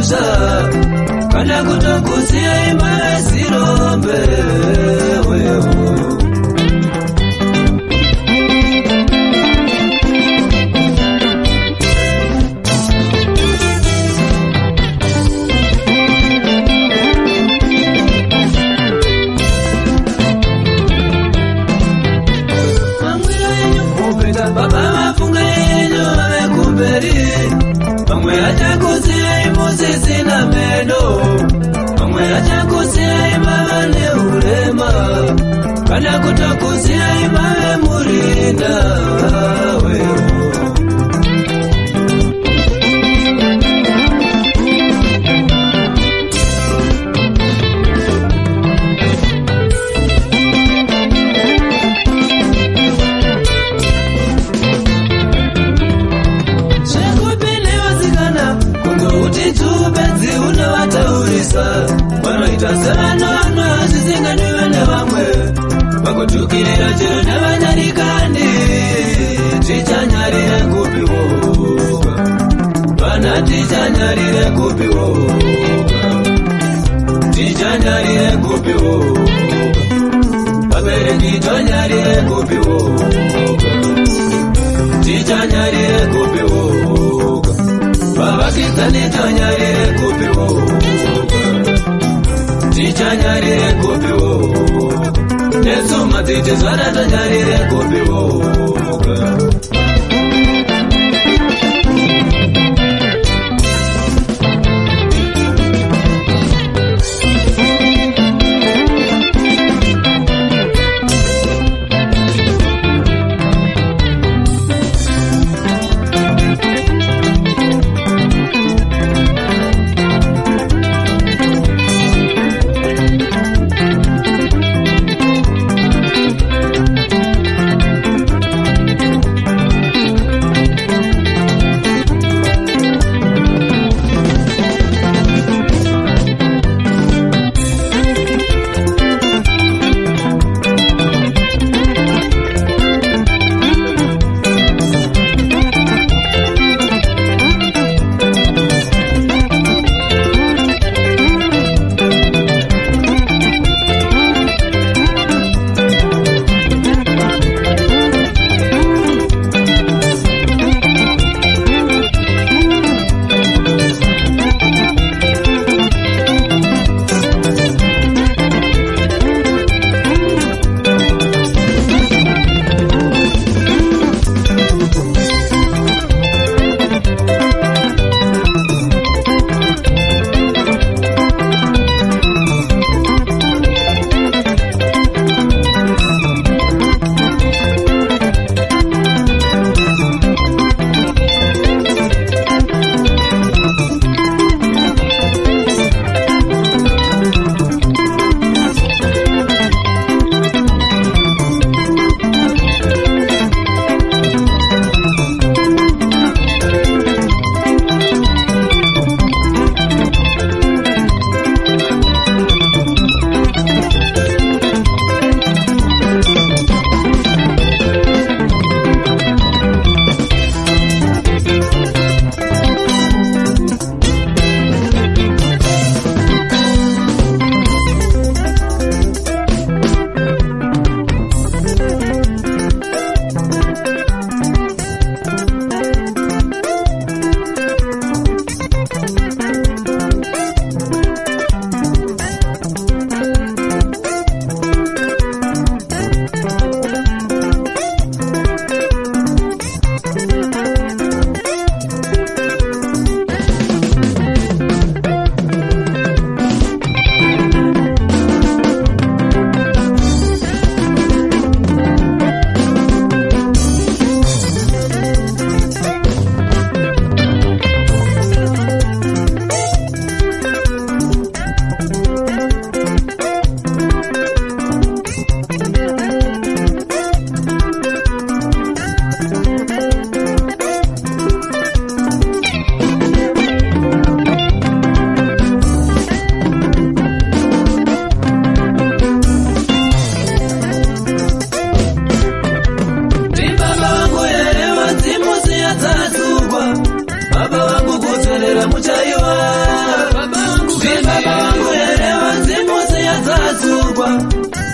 kukosha kana kutokusiya imba sirombe wewe. Pamwe achakusiya imusisi na meno, pamwe achakusiya imane urema, kana kutokusiya imane murinda wewe. Wanoitasana nono zisinganiwe nevamwe vakutukirira chero nevanyarikani tichanyarire kupiwoga vana tichanyarire kupiwoga tichanyarire kupiwoga vabereki tonyarire kupiwoga tichanyarire kupiwoga vavakizani tonyarire kupiwoga tichanyarire kupiwoga nesuma tichizvana tonyarire kupiwoga.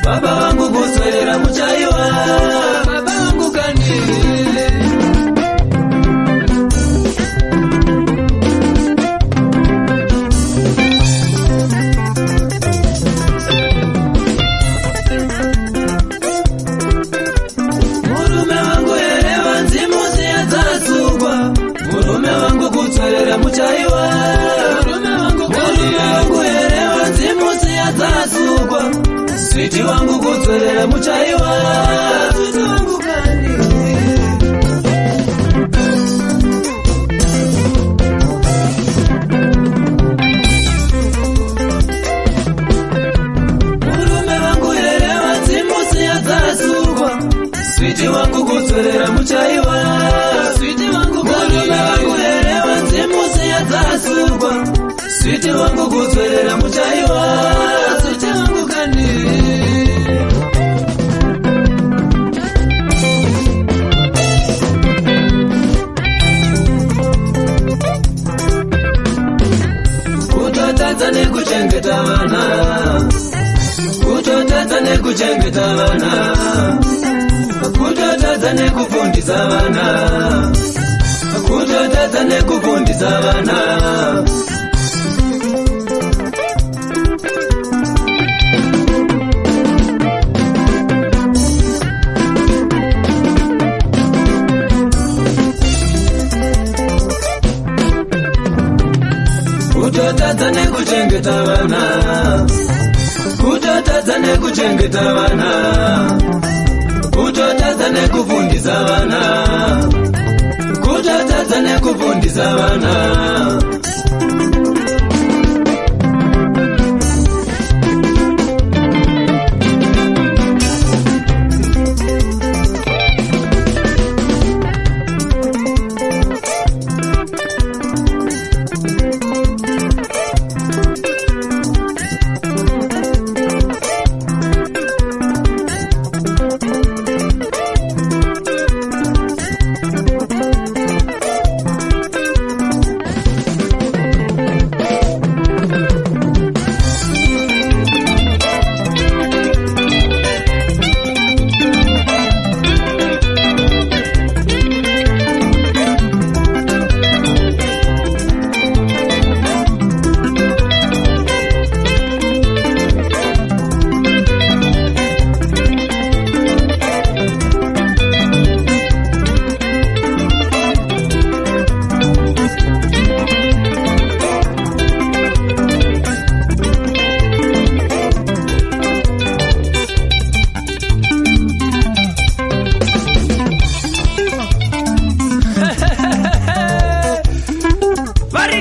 baba wangu kuswelera muchaiwa, baba wangu kani. Murume wangu elewa nzimu siyatasugwa, murume wangu kuswelera muchaiwa, murume wangu elewa nzimu siyatasugwa, switi wangu kuswelera muchaiwa, switi wangu kani. Murume wangu elewa nzimu siyatasugwa, switi wangu kuswelera muchaiwa, switi wangu kani. Murume wangu elewa nzimu siyatasugwa, switi wangu kuswelera muchaiwa, switi wangu kani. Kutotadza nekuchengeta vana, kutotadza nekuchengeta vana, kutotadza nekufundisa vana, kutotadza nekufundisa vana. Kutotadza nekuchengeta vana, kutotadza nekuchengeta vana, kutotadza nekufundisa vana, kutotadza nekufundisa vana.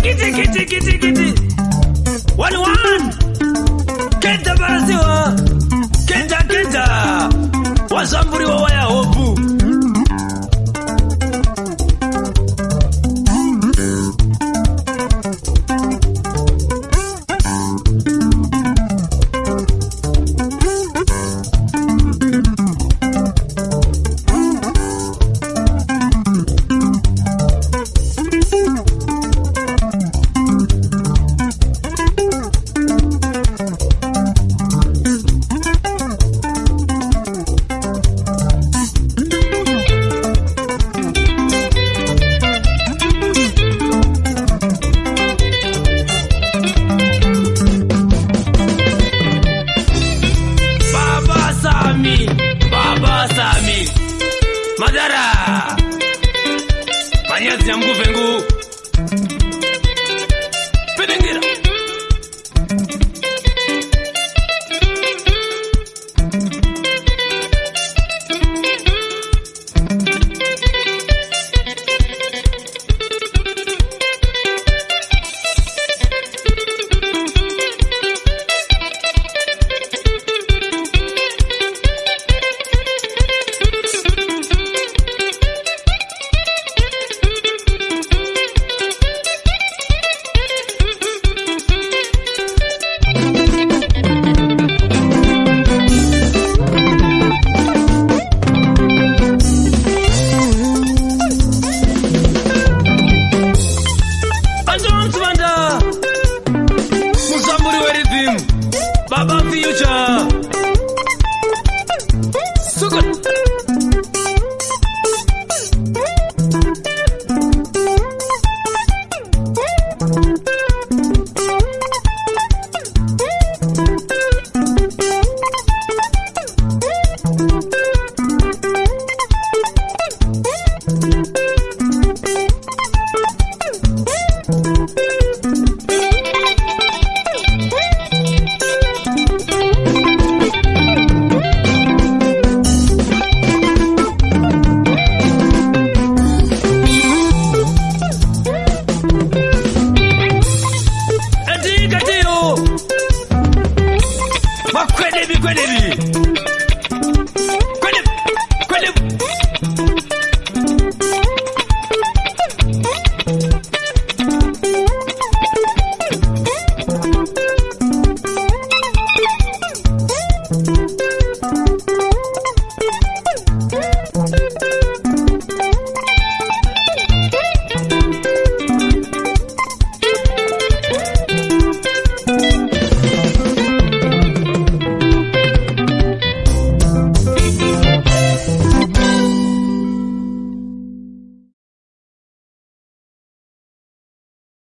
Kiti 1-1 Kenta Baraziwa Kenta Wasamburi wa waya